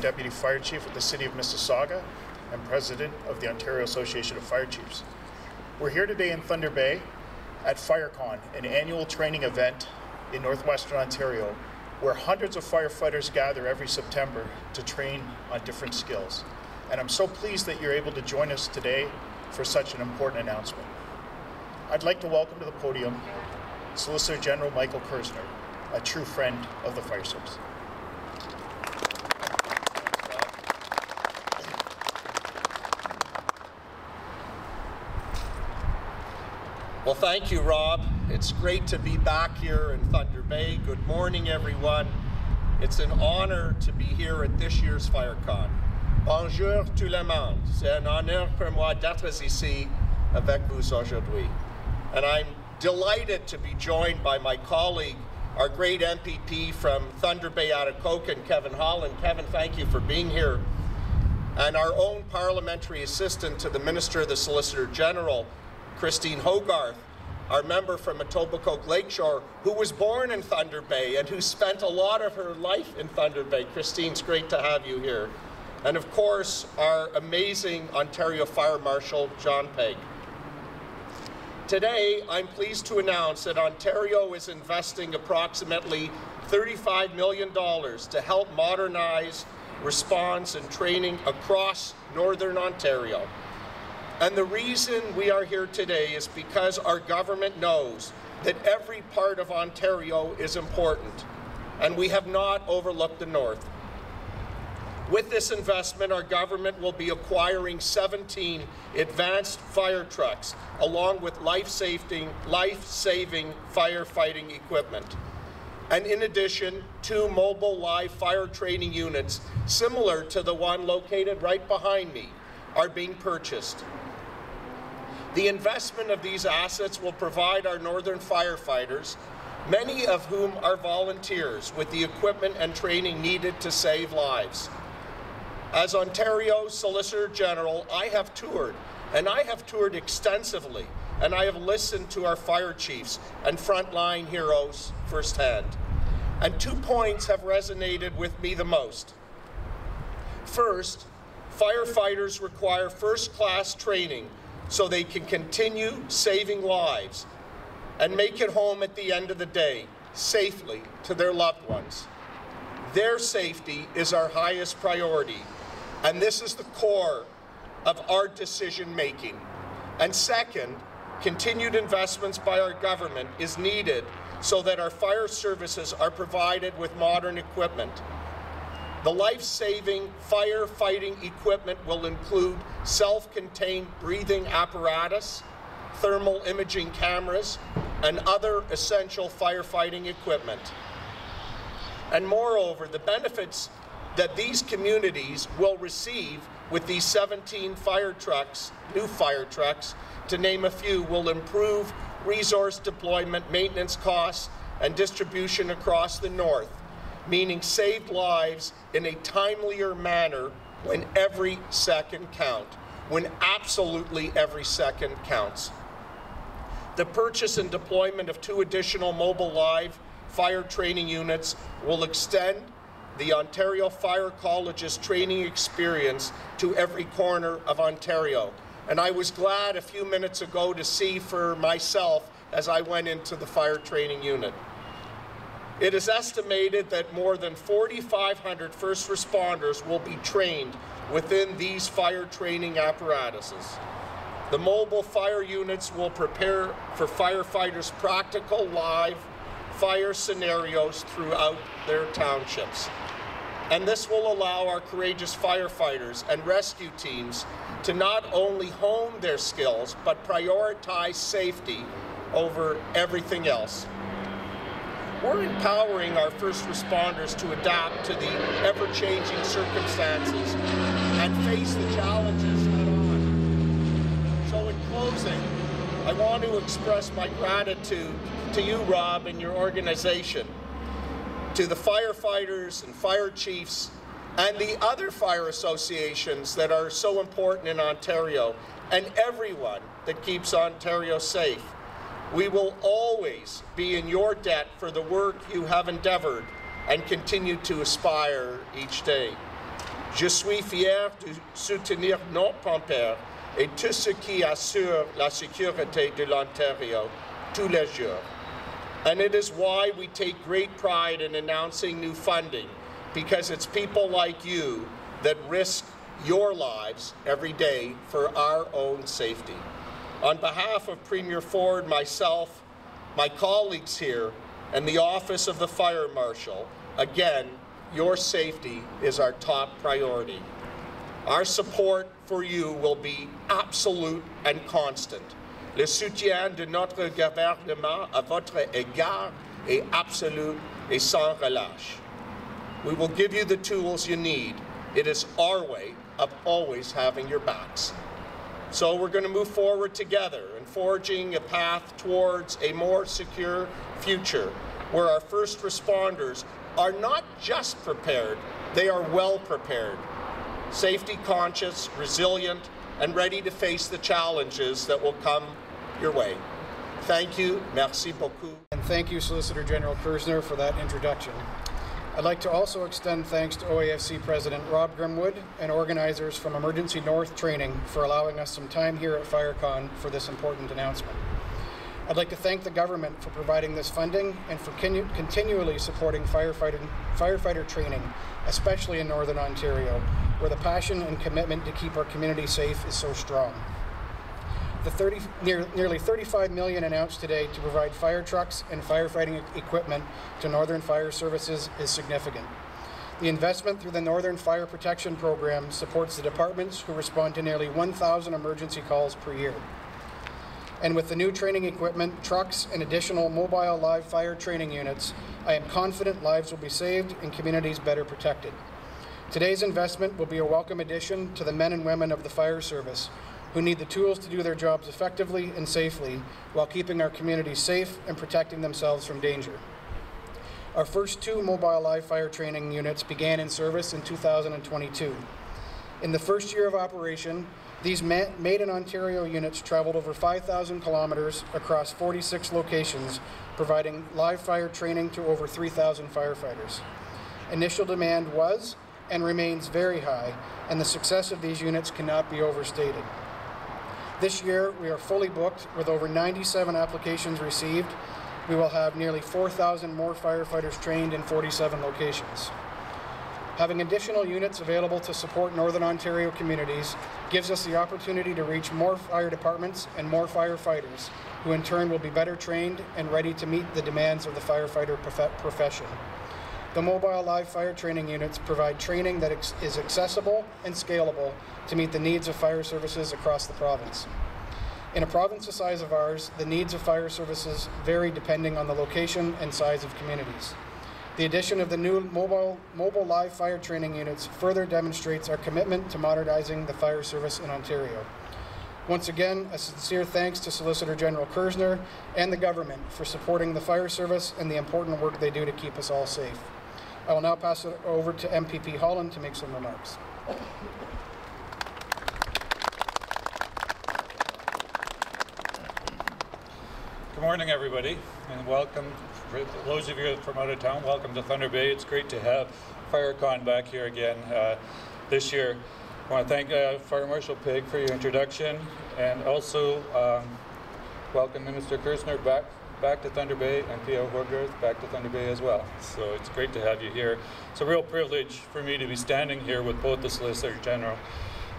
Deputy Fire Chief with the City of Mississauga and President of the Ontario Association of Fire Chiefs. We're here today in Thunder Bay at Firecon, an annual training event in northwestern Ontario where hundreds of firefighters gather every September to train on different skills. And I'm so pleased that you're able to join us today for such an important announcement. I'd like to welcome to the podium Solicitor General Michael Kersner, a true friend of the fire service. Well, thank you, Rob. It's great to be back here in Thunder Bay. Good morning, everyone. It's an honor to be here at this year's Firecon. Bonjour tout le monde. C'est un honneur pour moi d'être ici avec vous aujourd'hui. And I'm delighted to be joined by my colleague, our great MPP from Thunder Bay, Atikokan, Kevin Holland. Kevin, thank you for being here. And our own parliamentary assistant to the Minister of the Solicitor General, Christine Hogarth, our member from Etobicoke Lakeshore, who was born in Thunder Bay and who spent a lot of her life in Thunder Bay. Christine's great to have you here. And of course, our amazing Ontario Fire Marshal, John Pegg. Today, I'm pleased to announce that Ontario is investing approximately $35 million to help modernize response and training across Northern Ontario. And the reason we are here today is because our government knows that every part of Ontario is important, and we have not overlooked the North. With this investment, our government will be acquiring 17 advanced fire trucks, along with life-saving firefighting equipment. And in addition, 2 mobile live fire training units, similar to the one located right behind me, are being purchased. The investment of these assets will provide our northern firefighters, many of whom are volunteers, with the equipment and training needed to save lives. As Ontario Solicitor General, I have toured, and I have toured extensively, and I have listened to our fire chiefs and frontline heroes firsthand. And 2 points have resonated with me the most. First, firefighters require first-class training so they can continue saving lives and make it home at the end of the day safely to their loved ones. Their safety is our highest priority, and this is the core of our decision-making. And second, continued investments by our government is needed so that our fire services are provided with modern equipment. The life-saving firefighting equipment will include self-contained breathing apparatus, thermal imaging cameras, and other essential firefighting equipment. And moreover, the benefits that these communities will receive with these 17 fire trucks, new fire trucks, to name a few, will improve resource deployment, maintenance costs, and distribution across the North, meaning saved lives in a timelier manner when every second counts, when absolutely every second counts. The purchase and deployment of 2 additional mobile live fire training units will extend the Ontario Fire College's training experience to every corner of Ontario. And I was glad a few minutes ago to see for myself as I went into the fire training unit. It is estimated that more than 4,500 first responders will be trained within these fire training apparatuses. The mobile fire units will prepare for firefighters practical live fire scenarios throughout their townships. And this will allow our courageous firefighters and rescue teams to not only hone their skills, but prioritize safety over everything else. We're empowering our first responders to adapt to the ever-changing circumstances and face the challenges head-on. So in closing, I want to express my gratitude to you, Rob, and your organization, to the firefighters and fire chiefs and the other fire associations that are so important in Ontario, and everyone that keeps Ontario safe. We will always be in your debt for the work you have endeavored and continue to aspire each day. Je suis fier de soutenir nos pompiers et tous ceux qui assurent la sécurité de l'Ontario tous les jours. And it is why we take great pride in announcing new funding, because it's people like you that risk your lives every day for our own safety. On behalf of Premier Ford, myself, my colleagues here, and the Office of the Fire Marshal, again, your safety is our top priority. Our support for you will be absolute and constant. Le soutien de notre gouvernement à votre égard est absolu et sans relâche. We will give you the tools you need. It is our way of always having your backs. So we're going to move forward together and forging a path towards a more secure future where our first responders are not just prepared, they are well prepared, safety conscious, resilient, and ready to face the challenges that will come your way. Thank you. Merci beaucoup. And thank you, Solicitor General Kersner, for that introduction. I'd like to also extend thanks to OAFC President Rob Grimwood and organizers from Emergency North Training for allowing us some time here at Firecon for this important announcement. I'd like to thank the government for providing this funding and for continually supporting firefighter training, especially in Northern Ontario, where the passion and commitment to keep our community safe is so strong. The nearly $35 million announced today to provide fire trucks and firefighting equipment to Northern Fire Services is significant. The investment through the Northern Fire Protection Program supports the departments who respond to nearly 1,000 emergency calls per year. And with the new training equipment, trucks, and additional mobile live fire training units, I am confident lives will be saved and communities better protected. Today's investment will be a welcome addition to the men and women of the fire service who need the tools to do their jobs effectively and safely while keeping our communities safe and protecting themselves from danger. Our first two mobile live fire training units began in service in 2022. In the first year of operation, these Made in Ontario units traveled over 5,000 kilometers across 46 locations, providing live fire training to over 3,000 firefighters. Initial demand was and remains very high, and the success of these units cannot be overstated. This year, we are fully booked with over 97 applications received. We will have nearly 4,000 more firefighters trained in 47 locations. Having additional units available to support Northern Ontario communities gives us the opportunity to reach more fire departments and more firefighters, who in turn will be better trained and ready to meet the demands of the firefighter profession. The mobile live fire training units provide training that is accessible and scalable to meet the needs of fire services across the province. In a province the size of ours, the needs of fire services vary depending on the location and size of communities. The addition of the new mobile live fire training units further demonstrates our commitment to modernizing the fire service in Ontario. Once again, a sincere thanks to Solicitor General Kersner and the government for supporting the fire service and the important work they do to keep us all safe. I will now pass it over to MPP Holland to make some remarks. Good morning, everybody, and welcome. For those of you from out of town, welcome to Thunder Bay. It's great to have Firecon back here again this year. I want to thank Fire Marshal Pig for your introduction, and also welcome Minister Kersner back to Thunder Bay, and P.O. Hogarth back to Thunder Bay as well. So it's great to have you here. It's a real privilege for me to be standing here with both the Solicitor General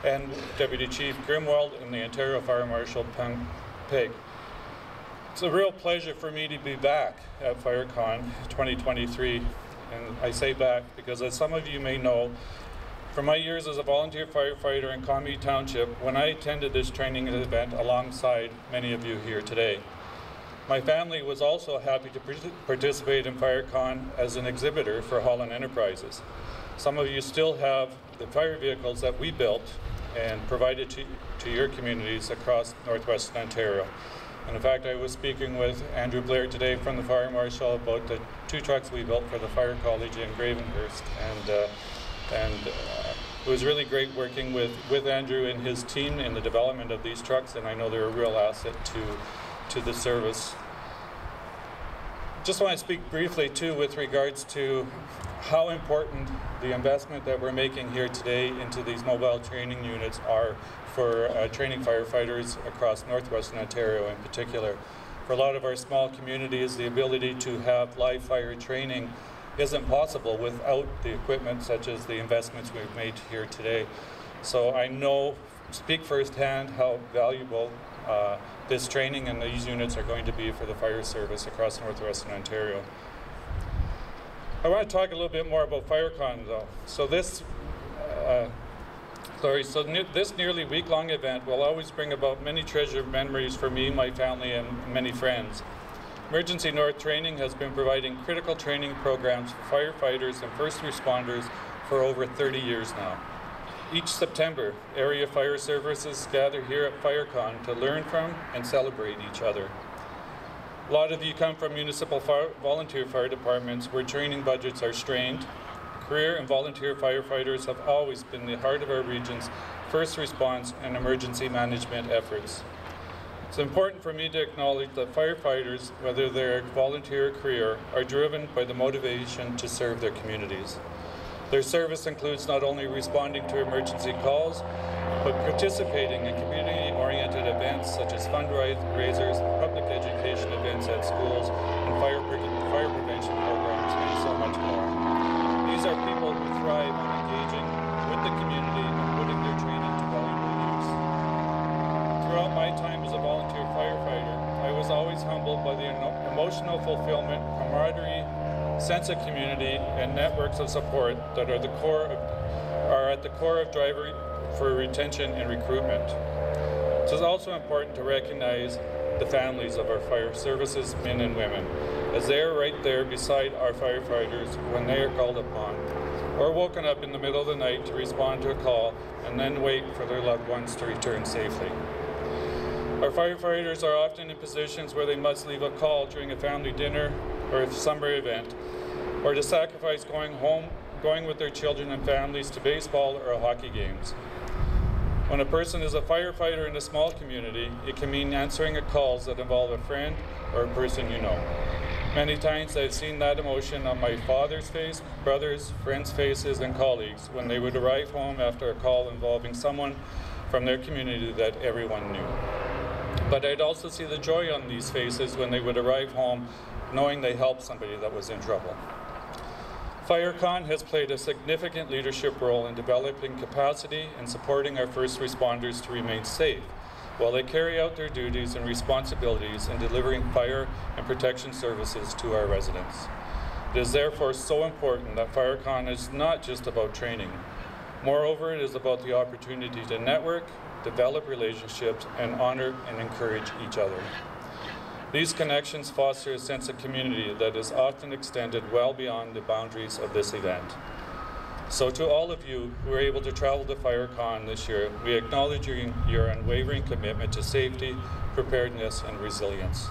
and Deputy Chief Grimwald and the Ontario Fire Marshal Pig. It's a real pleasure for me to be back at Firecon 2023, and I say back because, as some of you may know, from my years as a volunteer firefighter in Comrie Township, when I attended this training event alongside many of you here today, my family was also happy to participate in Firecon as an exhibitor for Holland Enterprises. Some of you still have the fire vehicles that we built and provided to your communities across Northwestern Ontario. And in fact, I was speaking with Andrew Blair today from the Fire Marshal about the two trucks we built for the Fire College in Gravenhurst, and it was really great working with Andrew and his team in the development of these trucks, and I know they're a real asset to the service. just want to speak briefly too with regards to how important the investment that we're making here today into these mobile training units are for training firefighters across northwestern Ontario in particular. For a lot of our small communities, the ability to have live fire training isn't possible without the equipment such as the investments we've made here today. So I speak firsthand how valuable this training and these units are going to be for the fire service across northwestern Ontario. I want to talk a little bit more about Firecon though. So this nearly week-long event will always bring about many treasured memories for me, my family, and many friends. Emergency North Training has been providing critical training programs for firefighters and first responders for over 30 years now. Each September, area fire services gather here at Firecon to learn from and celebrate each other. A lot of you come from municipal volunteer fire departments where training budgets are strained. Career and volunteer firefighters have always been the heart of our region's first response and emergency management efforts. It's important for me to acknowledge that firefighters, whether they're volunteer or career, are driven by the motivation to serve their communities. Their service includes not only responding to emergency calls, but participating in community-oriented events such as fundraisers, public education events at schools, and fire prevention programs, and so much more. These are people who thrive on engaging with the community and putting their training to valuable use. Throughout my time as a volunteer firefighter, I was always humbled by the emotional fulfillment, camaraderie, sense of community, and networks of support that are at the core of driving for retention and recruitment. It is also important to recognize the families of our fire services men and women, as they are right there beside our firefighters when they are called upon, or woken up in the middle of the night to respond to a call and then wait for their loved ones to return safely. Our firefighters are often in positions where they must leave a call during a family dinner or a summer event, or to sacrifice going with their children and families to baseball or hockey games. When a person is a firefighter in a small community, it can mean answering calls that involve a friend or a person you know. Many times I've seen that emotion on my father's face, brothers, friends' faces, and colleagues when they would arrive home after a call involving someone from their community that everyone knew. But I'd also see the joy on these faces when they would arrive home knowing they helped somebody that was in trouble. Firecon has played a significant leadership role in developing capacity and supporting our first responders to remain safe while they carry out their duties and responsibilities in delivering fire and protection services to our residents. It is therefore so important that Firecon is not just about training. Moreover, it is about the opportunity to network, develop relationships, and honor and encourage each other. These connections foster a sense of community that is often extended well beyond the boundaries of this event. So to all of you who are able to travel to Firecon this year, we acknowledge your unwavering commitment to safety, preparedness, and resilience.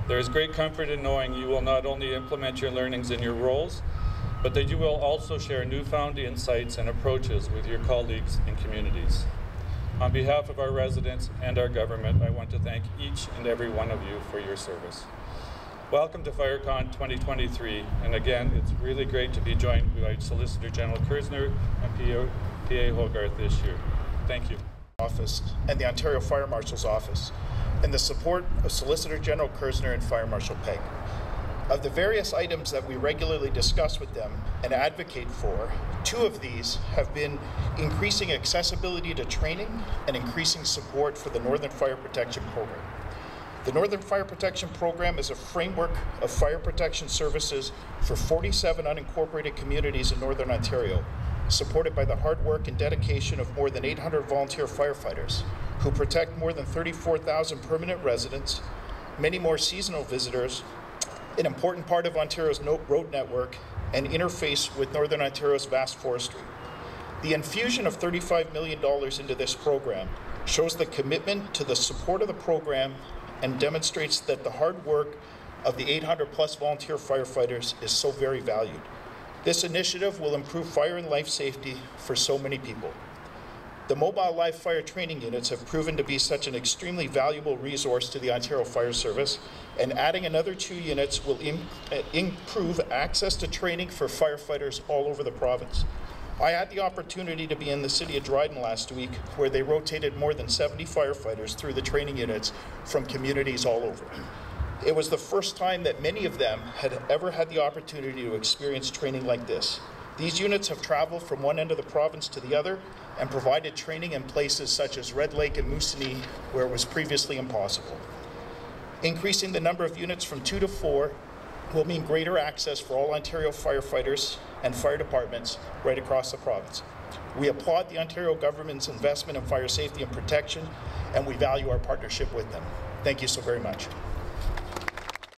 There is great comfort in knowing you will not only implement your learnings in your roles, but that you will also share newfound insights and approaches with your colleagues and communities. On behalf of our residents and our government, I want to thank each and every one of you for your service. Welcome to Firecon 2023, and again, it's really great to be joined by Solicitor General Kersner and PA Hogarth this year. Thank you. Office and the Ontario Fire Marshal's Office, and the support of Solicitor General Kersner and Fire Marshal Pegg. Of the various items that we regularly discuss with them and advocate for, two of these have been increasing accessibility to training and increasing support for the Northern Fire Protection Program. The Northern Fire Protection Program is a framework of fire protection services for 47 unincorporated communities in Northern Ontario, supported by the hard work and dedication of more than 800 volunteer firefighters who protect more than 34,000 permanent residents, many more seasonal visitors, an important part of Ontario's road network, and interface with Northern Ontario's vast forestry. The infusion of $35 million into this program shows the commitment to the support of the program and demonstrates that the hard work of the 800+ volunteer firefighters is so very valued. This initiative will improve fire and life safety for so many people. The mobile live fire training units have proven to be such an extremely valuable resource to the Ontario Fire Service, and adding another 2 units will improve access to training for firefighters all over the province. I had the opportunity to be in the city of Dryden last week, where they rotated more than 70 firefighters through the training units from communities all over. It was the first time that many of them had ever had the opportunity to experience training like this. These units have traveled from one end of the province to the other and provided training in places such as Red Lake and Moosonee, where it was previously impossible. Increasing the number of units from 2 to 4 will mean greater access for all Ontario firefighters and fire departments right across the province. We applaud the Ontario government's investment in fire safety and protection, and we value our partnership with them. Thank you so very much.